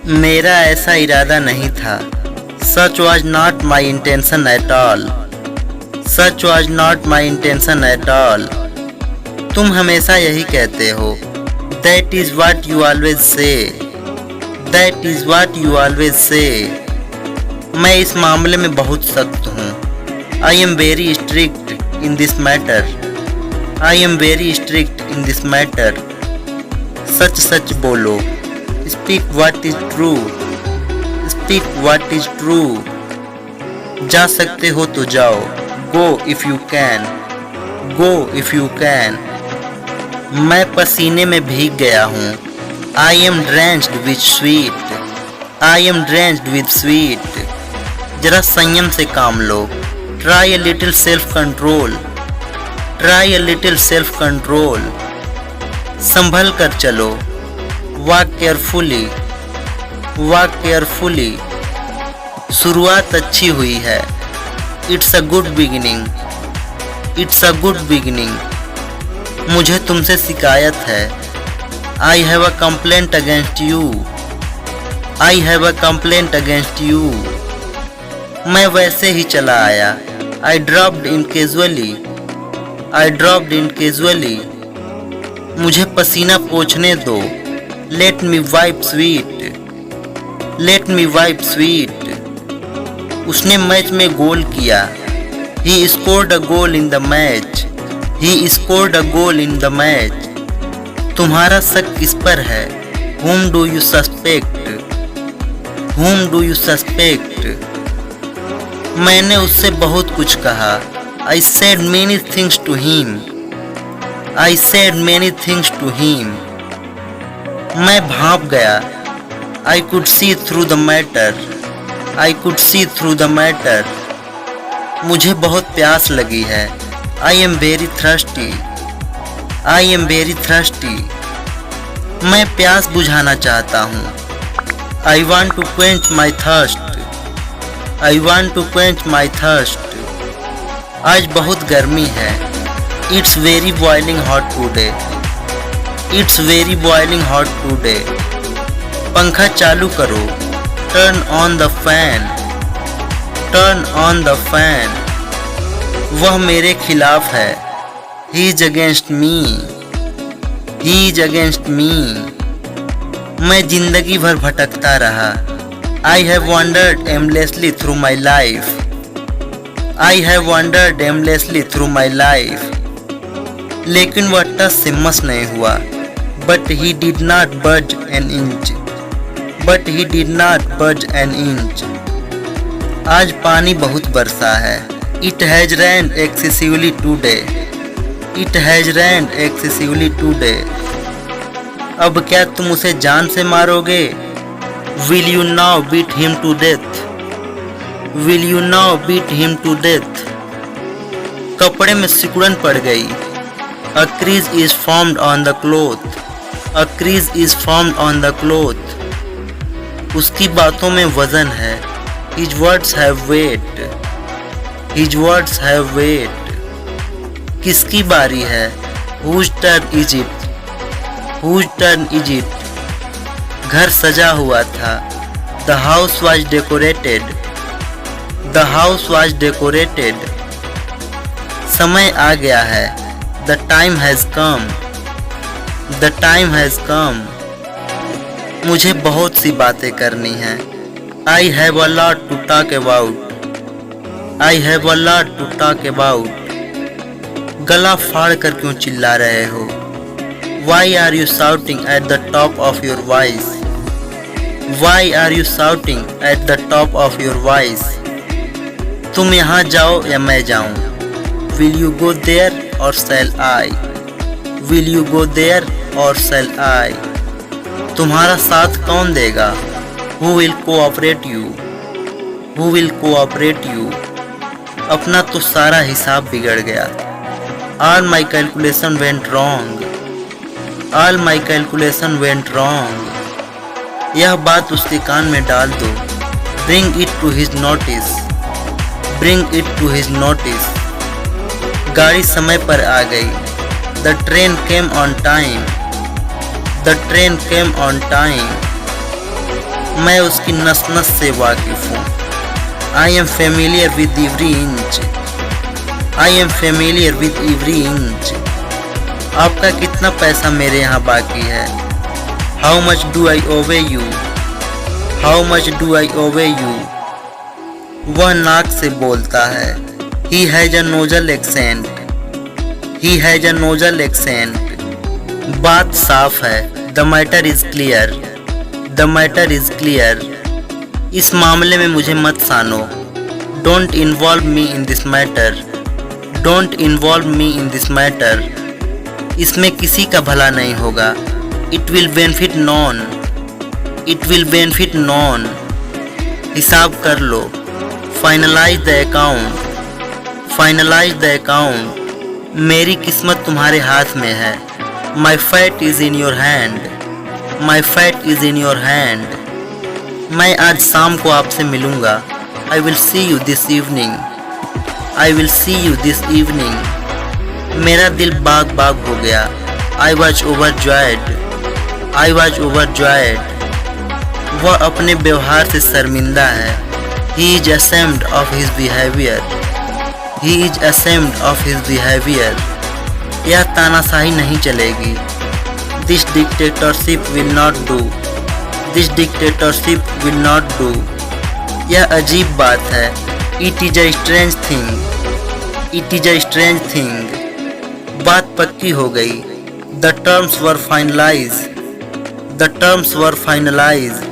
मेरा ऐसा इरादा नहीं था। Such was not my intention at all. Such was not my intention at all. तुम हमेशा यही कहते हो। That is what you always say. That is what you always say. मैं इस मामले में बहुत सख्त हूँ। I am very strict in this matter. I am very strict in this matter. सच सच बोलो। Speak what is true. Speak what is true. जा सकते हो तो जाओ। Go if you can. Go if you can. मैं पसीने में भीग गया हूँ। I am drenched with sweat. I am drenched with sweat. जरा संयम से काम लो। Try a little self control. Try a little self control. संभल कर चलो। Walk carefully. Walk carefully. शुरुआत अच्छी हुई है। It's a good beginning. It's a good beginning. मुझे तुमसे शिकायत है। I have a complaint against you. I have a complaint against you. मैं वैसे ही चला आया। I dropped in casually. I dropped in casually. मुझे पसीना पोंछने दो। Let me wipe sweat. Let me wipe sweat. उसने मैच में गोल किया। He scored a goal in the match. He scored a goal in the match. तुम्हारा शक किस पर है? Whom do you suspect? Whom do you suspect? मैंने उससे बहुत कुछ कहा। I said many things to him. I said many things to him. मैं भाप गया। I could see through the matter. I could see through the matter. मुझे बहुत प्यास लगी है। I am very thirsty. I am very thirsty. मैं प्यास बुझाना चाहता हूँ। I want to quench my thirst. I want to quench my thirst. आज बहुत गर्मी है। It's very boiling hot today. It's very boiling hot today. पंखा चालू करो। Turn on the fan. Turn on the fan. वह मेरे खिलाफ है। He is against me. He is against me. मैं जिंदगी भर भटकता रहा। I have wandered aimlessly through my life. I have wandered aimlessly through my life. लेकिन वह टस से मस नहीं हुआ। But he did not budge an inch. But he did not budge an inch. आज पानी बहुत बरसा है। It has rained excessively today. It has rained excessively today. अब क्या तुम उसे जान से मारोगे? Will you now beat him to death? Will you now beat him to death? कपड़े में सिकुड़न पड़ गई। A crease is formed on the cloth. A crease is formed on the cloth. उसकी बातों में वजन है। His words have weight. His words have weight. किसकी बारी है? Whose turn is it? Whose turn is it? घर सजा हुआ था। The house was decorated. The house was decorated. समय आ गया है। The time has come. The time has come. मुझे बहुत सी बातें करनी हैं। I have a lot to talk about. I have a lot to talk about. गला फाड़ कर क्यों चिल्ला रहे हो? Why are you shouting at the top of your voice? Why are you shouting at the top of your voice? तुम यहाँ जाओ या मैं जाऊँ? Will you go there or shall I? Will you go there or shall I? तुम्हारा साथ कौन देगा? Who will cooperate you? Who will cooperate you? अपना तो सारा हिसाब बिगड़ गया। All my calculation went wrong. All my calculation went wrong. यह बात उसके कान में डाल दो। Bring it to his notice. Bring it to his notice. गाड़ी समय पर आ गई। The train came on time. The train came on time. मैं उसकी नस नस से वाकिफ हूँ। I am familiar with every inch, I am familiar with every inch. आपका कितना पैसा मेरे यहाँ बाकी है? How much do I owe you, how much do I owe you. वह नाक से बोलता है। He has a nasal accent, he has a nasal accent. बात साफ है। The matter is clear, the matter is clear. इस मामले में मुझे मत सानो। Don't involve me in this matter, don't involve me in this matter. इसमें किसी का भला नहीं होगा। It will benefit none, it will benefit none. हिसाब कर लो। Finalise the account, finalise the account. मेरी किस्मत तुम्हारे हाथ में है। My fate is in your hand, my fate is in your hand. मैं आज शाम को आपसे मिलूंगा। I will see you this evening, I will see you this evening. मेरा दिल बाग बाग हो गया। I was overjoyed, I was overjoyed. वह अपने व्यवहार से शर्मिंदा है। He is ashamed of his behavior, he is ashamed of his behavior। यह तानाशाही नहीं चलेगी। This dictatorship will not do, this dictatorship will not do। यह अजीब बात है। It is a strange thing, it is a strange thing। बात पक्की हो गई। The terms were finalized, the terms were finalized।